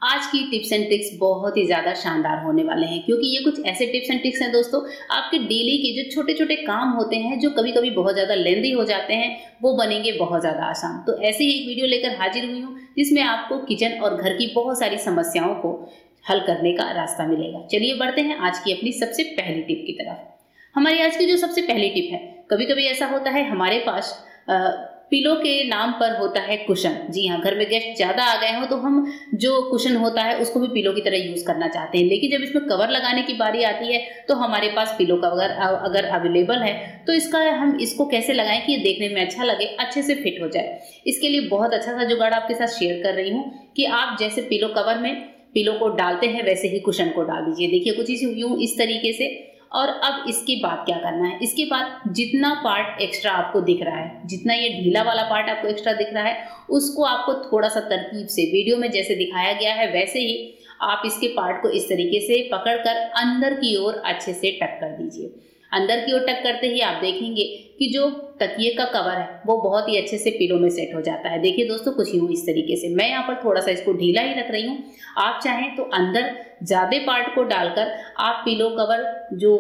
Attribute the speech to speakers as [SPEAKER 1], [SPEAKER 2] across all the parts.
[SPEAKER 1] आज की tips and tricks बहुत ही ज़्यादा शानदार होने वाले हैं, क्योंकि ये कुछ ऐसे टिप्स एंड ट्रिक्स हैं दोस्तों, आपके डेली के जो छोटे-छोटे काम होते हैं, जो कभी-कभी बहुत ज़्यादा लेंदी हो जाते हैं, वो बनेंगे बहुत ज़्यादा आसान। तो ऐसे ही एक वीडियो लेकर हाजिर हुई हूँ, जिसमें आपको किचन और घर की बहुत सारी समस्याओं को हल करने का रास्ता मिलेगा। चलिए बढ़ते हैं आज की अपनी सबसे पहली टिप की तरफ। हमारी आज की जो सबसे पहली टिप है, कभी-कभी ऐसा होता है हमारे पास पिलो के नाम पर होता है कुशन। जी हाँ, घर में गेस्ट ज़्यादा आ गए हों तो हम जो कुशन होता है उसको भी पिलो की तरह यूज़ करना चाहते हैं, लेकिन जब इसमें कवर लगाने की बारी आती है तो हमारे पास पिलो कवर अगर अवेलेबल है तो हम इसको कैसे लगाएं कि ये देखने में अच्छा लगे, अच्छे से फिट हो जाए। इसके लिए बहुत अच्छा सा जुगाड़ आपके साथ शेयर कर रही हूँ कि आप जैसे पिलो कवर में पिलो को डालते हैं वैसे ही कुशन को डाल दीजिए। देखिए कुछ यूँ इस तरीके से। और अब इसके बाद क्या करना है, इसके बाद जितना पार्ट एक्स्ट्रा आपको दिख रहा है, जितना ये ढीला वाला पार्ट आपको एक्स्ट्रा दिख रहा है, उसको आपको थोड़ा सा तरकीब से वीडियो में जैसे दिखाया गया है वैसे ही आप इसके पार्ट को इस तरीके से पकड़कर अंदर की ओर अच्छे से टक कर दीजिए। अंदर की ओर टक करते ही आप देखेंगे कि जो तकिए का कवर है वो बहुत ही अच्छे से पिलो में सेट हो जाता है। देखिए दोस्तों कुछ यूँ इस तरीके से। मैं यहाँ पर थोड़ा सा इसको ढीला ही रख रही हूँ। आप चाहें तो अंदर ज़्यादा पार्ट को डालकर आप पिलो कवर जो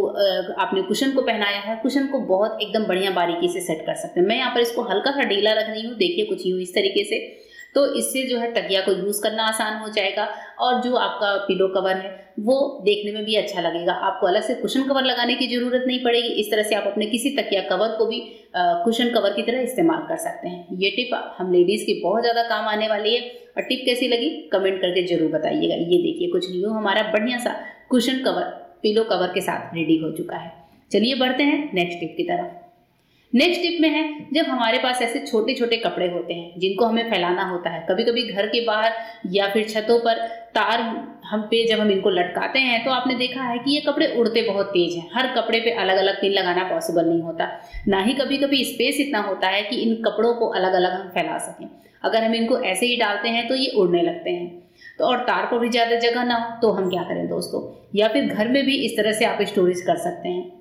[SPEAKER 1] आपने कुशन को पहनाया है, कुशन को बहुत एकदम बढ़िया बारीकी से सेट कर सकते हैं। मैं यहाँ पर इसको हल्का सा ढीला रख रही हूँ। देखिए कुछ यूँ इस तरीके से। तो इससे जो है तकिया को यूज़ करना आसान हो जाएगा और जो आपका पिलो कवर है वो देखने में भी अच्छा लगेगा। आपको अलग से कुशन कवर लगाने की ज़रूरत नहीं पड़ेगी। इस तरह से आप अपने किसी तकिया कवर को भी कुशन कवर की तरह इस्तेमाल कर सकते हैं। ये टिप हम लेडीज़ की बहुत ज़्यादा काम आने वाली है। और टिप कैसी लगी कमेंट करके ज़रूर बताइएगा। ये देखिए कुछ यूँ हमारा बढ़िया सा कुशन कवर पिलो कवर के साथ रेडी हो चुका है। चलिए बढ़ते हैं नेक्स्ट टिप की तरफ। नेक्स्ट टिप में है, जब हमारे पास ऐसे छोटे छोटे कपड़े होते हैं जिनको हमें फैलाना होता है, कभी कभी घर के बाहर या फिर छतों पर तार हम पे जब हम इनको लटकाते हैं तो आपने देखा है कि ये कपड़े उड़ते बहुत तेज हैं। हर कपड़े पे अलग अलग पिन लगाना पॉसिबल नहीं होता, ना ही कभी कभी स्पेस इतना होता है कि इन कपड़ों को अलग अलग हम फैला सकें। अगर हम इनको ऐसे ही डालते हैं तो ये उड़ने लगते हैं। तो और तार को भी ज़्यादा जगह ना हो तो हम क्या करें दोस्तों, या फिर घर में भी इस तरह से आप स्टोरेज कर सकते हैं।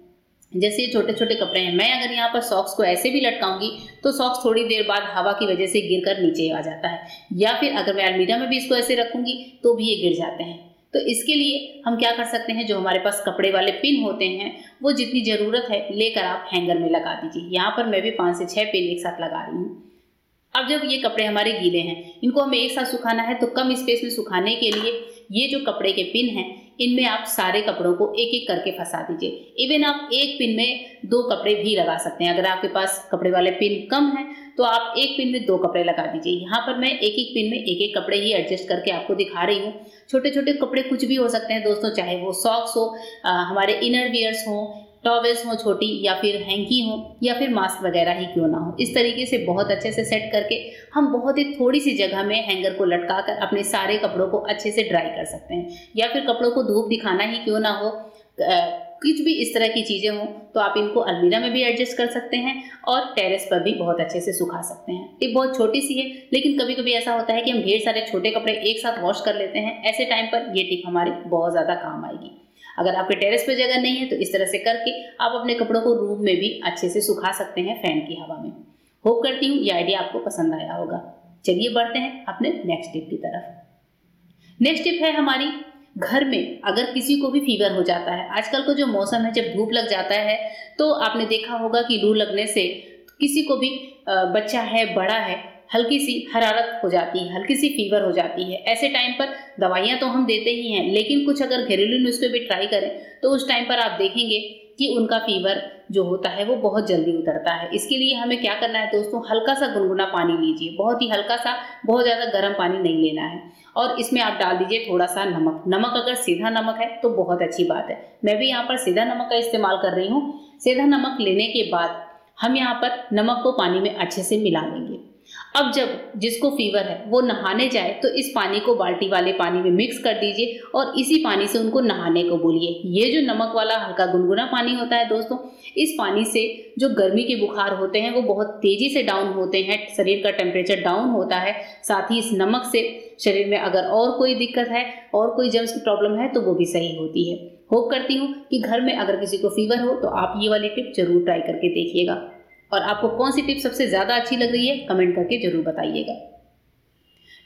[SPEAKER 1] जैसे ये छोटे छोटे कपड़े हैं, मैं अगर यहाँ पर सॉक्स को ऐसे भी लटकाऊंगी तो सॉक्स थोड़ी देर बाद हवा की वजह से गिरकर नीचे आ जाता है, या फिर अगर मैं अलमीरा में भी इसको ऐसे रखूंगी तो भी ये गिर जाते हैं। तो इसके लिए हम क्या कर सकते हैं, जो हमारे पास कपड़े वाले पिन होते हैं वो जितनी ज़रूरत है लेकर आप हैंगर में लगा दीजिए। यहाँ पर मैं भी 5 से 6 पिन एक साथ लगा रही हूँ। अब जब ये कपड़े हमारे गीले हैं, इनको हमें एक साथ सुखाना है, तो कम स्पेस में सुखाने के लिए ये जो कपड़े के पिन हैं इनमें आप सारे कपड़ों को एक एक करके फंसा दीजिए। इवन आप एक पिन में 2 कपड़े भी लगा सकते हैं। अगर आपके पास कपड़े वाले पिन कम हैं तो आप एक पिन में 2 कपड़े लगा दीजिए। यहाँ पर मैं एक एक पिन में एक एक कपड़े ही एडजस्ट करके आपको दिखा रही हूँ। छोटे छोटे कपड़े कुछ भी हो सकते हैं दोस्तों, चाहे वो सॉक्स हो, हमारे इनर वियर्स हों, टॉवेल्स हो छोटी, या फिर हैंकी हो, या फिर मास्क वगैरह ही क्यों ना हो। इस तरीके से बहुत अच्छे से सेट करके हम बहुत ही थोड़ी सी जगह में हैंगर को लटका कर अपने सारे कपड़ों को अच्छे से ड्राई कर सकते हैं। या फिर कपड़ों को धूप दिखाना ही क्यों ना हो, कुछ भी इस तरह की चीज़ें हों तो आप इनको अलमीरा में भी एडजस्ट कर सकते हैं और टेरेस पर भी बहुत अच्छे से सुखा सकते हैं। ये बहुत छोटी सी है, लेकिन कभी कभी ऐसा होता है कि हम ढेर सारे छोटे कपड़े एक साथ वॉश कर लेते हैं। ऐसे टाइम पर ये टिप हमारी बहुत ज़्यादा काम आएगी। अगर आपके टेरेस पे जगह नहीं है तो इस तरह से करके आप अपने कपड़ों को रूम में भी अच्छे से सुखा सकते हैं फैन की हवा में। होप करती हूँ ये आइडिया आपको पसंद आया होगा। चलिए बढ़ते हैं अपने नेक्स्ट टिप की तरफ। नेक्स्ट टिप है हमारी, घर में अगर किसी को भी फीवर हो जाता है, आजकल का जो मौसम है जब धूप लग जाता है तो आपने देखा होगा कि लू लगने से किसी को भी, बच्चा है बड़ा है, हल्की सी हरारत हो जाती है, हल्की सी फीवर हो जाती है। ऐसे टाइम पर दवाइयाँ तो हम देते ही हैं, लेकिन कुछ अगर घरेलू नुस्खे भी ट्राई करें तो उस टाइम पर आप देखेंगे कि उनका फीवर जो होता है वो बहुत जल्दी उतरता है। इसके लिए हमें क्या करना है दोस्तों, हल्का सा गुनगुना पानी लीजिए, बहुत ही हल्का सा, बहुत ज़्यादा गर्म पानी नहीं लेना है। और इसमें आप डाल दीजिए थोड़ा सा नमक। नमक अगर सीधा नमक है तो बहुत अच्छी बात है। मैं भी यहाँ पर सीधा नमक का इस्तेमाल कर रही हूँ। सीधा नमक लेने के बाद हम यहाँ पर नमक को पानी में अच्छे से मिला लेंगे। अब जब जिसको फीवर है वो नहाने जाए तो इस पानी को बाल्टी वाले पानी में मिक्स कर दीजिए और इसी पानी से उनको नहाने को बोलिए। ये जो नमक वाला हल्का गुनगुना पानी होता है दोस्तों, इस पानी से जो गर्मी के बुखार होते हैं वो बहुत तेजी से डाउन होते हैं, शरीर का टेम्परेचर डाउन होता है। साथ ही इस नमक से शरीर में अगर और कोई दिक्कत है और कोई जर्म्स की प्रॉब्लम है तो वो भी सही होती है। होप करती हूँ कि घर में अगर किसी को फीवर हो तो आप ये वाली टिप जरूर ट्राई करके देखिएगा। और आपको कौन सी टिप सबसे ज़्यादा अच्छी लग रही है कमेंट करके जरूर बताइएगा।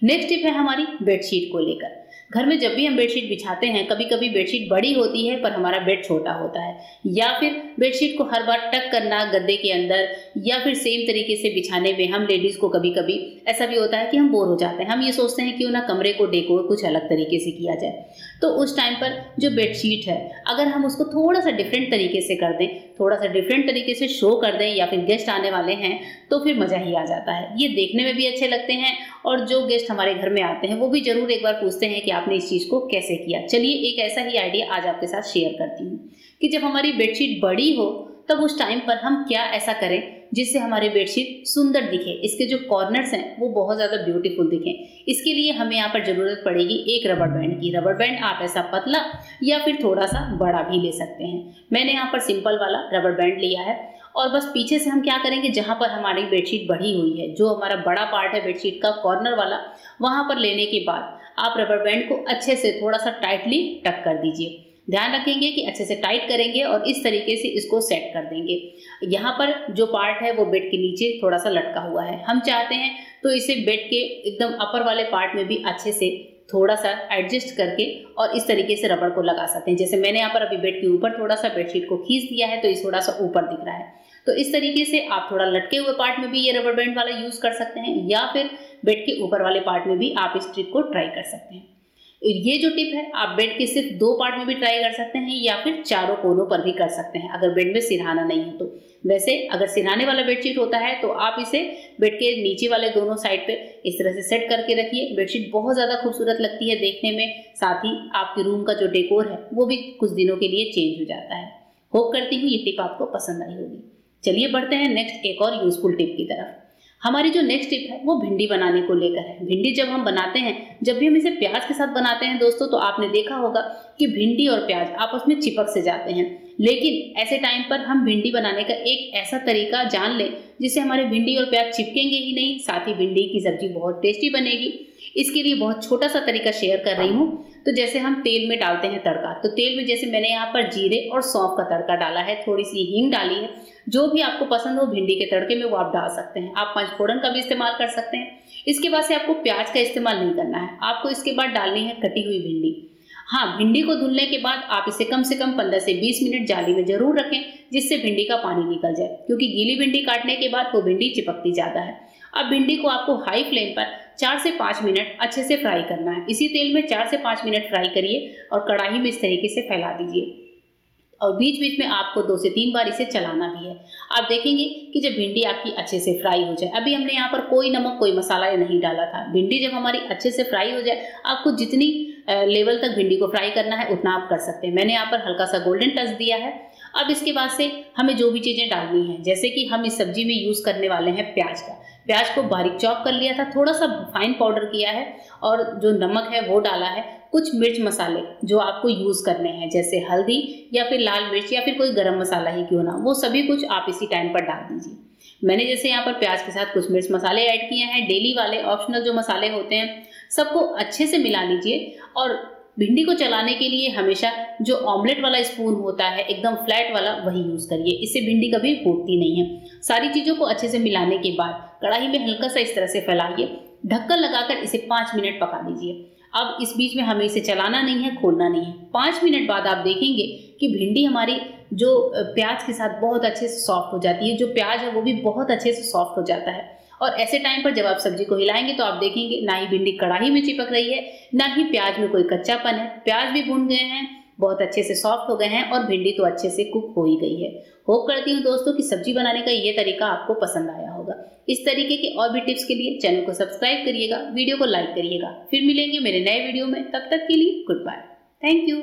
[SPEAKER 1] नेक्स्ट टिप है हमारी बेडशीट को लेकर। घर में जब भी हम बेडशीट बिछाते हैं, कभी कभी बेडशीट बड़ी होती है पर हमारा बेड छोटा होता है, या फिर बेडशीट को हर बार टक करना गद्दे के अंदर, या फिर सेम तरीके से बिछाने में हम लेडीज को कभी कभी ऐसा भी होता है कि हम बोर हो जाते हैं। हम ये सोचते हैं क्यों ना कमरे को डेकोर कुछ अलग तरीके से किया जाए। तो उस टाइम पर जो बेडशीट है, अगर हम उसको थोड़ा सा डिफरेंट तरीके से कर दें, थोड़ा सा डिफरेंट तरीके से शो कर दें, या फिर गेस्ट आने वाले हैं तो फिर मज़ा ही आ जाता है। ये देखने में भी अच्छे लगते हैं और जो गेस्ट हमारे घर में आते हैं वो भी जरूर एक बार पूछते हैं कि आपने इस चीज़ को कैसे किया। चलिए एक ऐसा ही आइडिया आज आपके साथ शेयर करती हूँ कि जब हमारी बेडशीट बड़ी हो तब उस टाइम पर हम क्या ऐसा करें जिससे हमारी बेडशीट सुंदर दिखे, इसके जो कॉर्नर्स हैं वो बहुत ज़्यादा ब्यूटीफुल दिखें। इसके लिए हमें यहाँ पर ज़रूरत पड़ेगी एक रबर बैंड की। रबर बैंड आप ऐसा पतला या फिर थोड़ा सा बड़ा भी ले सकते हैं। मैंने यहाँ पर सिंपल वाला रबर बैंड लिया है और बस पीछे से हम क्या करेंगे, जहाँ पर हमारी बेडशीट बढ़ी हुई है, जो हमारा बड़ा पार्ट है बेडशीट का कॉर्नर वाला, वहाँ पर लेने के बाद आप रबर बैंड को अच्छे से थोड़ा सा टाइटली टक कर दीजिए। ध्यान रखेंगे कि अच्छे से टाइट करेंगे और इस तरीके से इसको सेट कर देंगे। यहाँ पर जो पार्ट है वो बेड के नीचे थोड़ा सा लटका हुआ है, हम चाहते हैं तो इसे बेड के एकदम अपर वाले पार्ट में भी अच्छे से थोड़ा सा एडजस्ट करके और इस तरीके से रबड़ को लगा सकते हैं। जैसे मैंने यहाँ पर अभी बेड के ऊपर थोड़ा सा बेडशीट को खींच दिया है तो ये थोड़ा सा ऊपर दिख रहा है। तो इस तरीके से आप थोड़ा लटके हुए पार्ट में भी ये रबर बैंड वाला यूज कर सकते हैं, या फिर बेड के ऊपर वाले पार्ट में भी आप इस ट्रिक को ट्राई कर सकते हैं। ये जो टिप है आप बेड के सिर्फ 2 पार्ट में भी ट्राई कर सकते हैं, या फिर चारों कोनों पर भी कर सकते हैं अगर बेड में सिरहाना नहीं है तो। वैसे अगर सिरहाने वाला बेडशीट होता है तो आप इसे बेड के नीचे वाले दोनों साइड पे इस तरह से सेट करके रखिए। बेडशीट बहुत ज़्यादा खूबसूरत लगती है देखने में, साथ ही आपके रूम का जो डेकोर है वो भी कुछ दिनों के लिए चेंज हो जाता है। होप करती हूँ ये टिप आपको पसंद आई होगी। चलिए बढ़ते हैं नेक्स्ट एक और यूजफुल टिप की तरफ। हमारी जो नेक्स्ट टिप है वो भिंडी बनाने को लेकर है। भिंडी जब हम बनाते हैं, जब भी हम इसे प्याज के साथ बनाते हैं दोस्तों, तो आपने देखा होगा कि भिंडी और प्याज आपस में चिपक से जाते हैं। लेकिन ऐसे टाइम पर हम भिंडी बनाने का एक ऐसा तरीका जान लें जिससे हमारे भिंडी और प्याज चिपकेंगे ही नहीं, साथ ही भिंडी की सब्जी बहुत टेस्टी बनेगी। इसके लिए बहुत छोटा सा तरीका शेयर कर रही हूँ। तो जैसे हम तेल में डालते हैं तड़का, तो तेल में जैसे मैंने यहाँ पर जीरे और सौंफ का तड़का डाला है, थोड़ी सी हींग डाली है। जो भी आपको पसंद हो भिंडी के तड़के में वो आप डाल सकते हैं। आप पंचफोड़न का भी इस्तेमाल कर सकते हैं। इसके बाद से आपको प्याज का इस्तेमाल नहीं करना है, आपको इसके बाद डालनी है कटी हुई भिंडी। हाँ, भिंडी को धुलने के बाद आप इसे कम से कम 15 से 20 मिनट जाली में जरूर रखें, जिससे भिंडी का पानी निकल जाए, क्योंकि गीली भिंडी काटने के बाद वो भिंडी चिपकती ज्यादा है। अब भिंडी को आपको हाई फ्लेम पर 4 से 5 मिनट अच्छे से फ्राई करना है। इसी तेल में 4 से 5 मिनट फ्राई करिए और कढ़ाई में इस तरीके से फैला दीजिए और बीच बीच में आपको 2 से 3 बार इसे चलाना भी है। आप देखेंगे कि जब भिंडी आपकी अच्छे से फ्राई हो जाए, अभी हमने यहाँ पर कोई नमक कोई मसाला नहीं डाला था। भिंडी जब हमारी अच्छे से फ्राई हो जाए, आपको जितनी लेवल तक भिंडी को फ्राई करना है उतना आप कर सकते हैं। मैंने यहाँ पर हल्का सा गोल्डन टच दिया है। अब इसके बाद से हमें जो भी चीज़ें डालनी है, जैसे कि हम इस सब्जी में यूज़ करने वाले हैं प्याज का। प्याज को बारीक चॉप कर लिया था, थोड़ा सा फाइन पाउडर किया है और जो नमक है वो डाला है। कुछ मिर्च मसाले जो आपको यूज़ करने हैं, जैसे हल्दी या फिर लाल मिर्च या फिर कोई गरम मसाला ही क्यों ना, वो सभी कुछ आप इसी टाइम पर डाल दीजिए। मैंने जैसे यहाँ पर प्याज के साथ कुछ मिर्च मसाले ऐड किए हैं, डेली वाले ऑप्शनल जो मसाले होते हैं, सबको अच्छे से मिला लीजिए। और भिंडी को चलाने के लिए हमेशा जो ऑमलेट वाला स्पून होता है, एकदम फ्लैट वाला, वही यूज़ करिए। इससे भिंडी कभी फूटती नहीं है। सारी चीज़ों को अच्छे से मिलाने के बाद कढ़ाई में हल्का सा इस तरह से फैलाइए, ढक्कन लगाकर इसे 5 मिनट पका दीजिए। अब इस बीच में हमें इसे चलाना नहीं है, खोलना नहीं है। 5 मिनट बाद आप देखेंगे कि भिंडी हमारी जो प्याज के साथ बहुत अच्छे से सॉफ्ट हो जाती है। जो प्याज है वो भी बहुत अच्छे से सॉफ्ट हो जाता है। और ऐसे टाइम पर जब आप सब्जी को हिलाएंगे तो आप देखेंगे ना ही भिंडी कढ़ाई में चिपक रही है, ना ही प्याज में कोई कच्चापन है। प्याज भी भुन गए हैं, बहुत अच्छे से सॉफ्ट हो गए हैं और भिंडी तो अच्छे से कुक हो ही गई है। होप करती हूँ दोस्तों कि सब्जी बनाने का ये तरीका आपको पसंद आया होगा। इस तरीके के और भी टिप्स के लिए चैनल को सब्सक्राइब करिएगा, वीडियो को लाइक करिएगा। फिर मिलेंगे मेरे नए वीडियो में, तब तक के लिए गुड बाय। Thank you.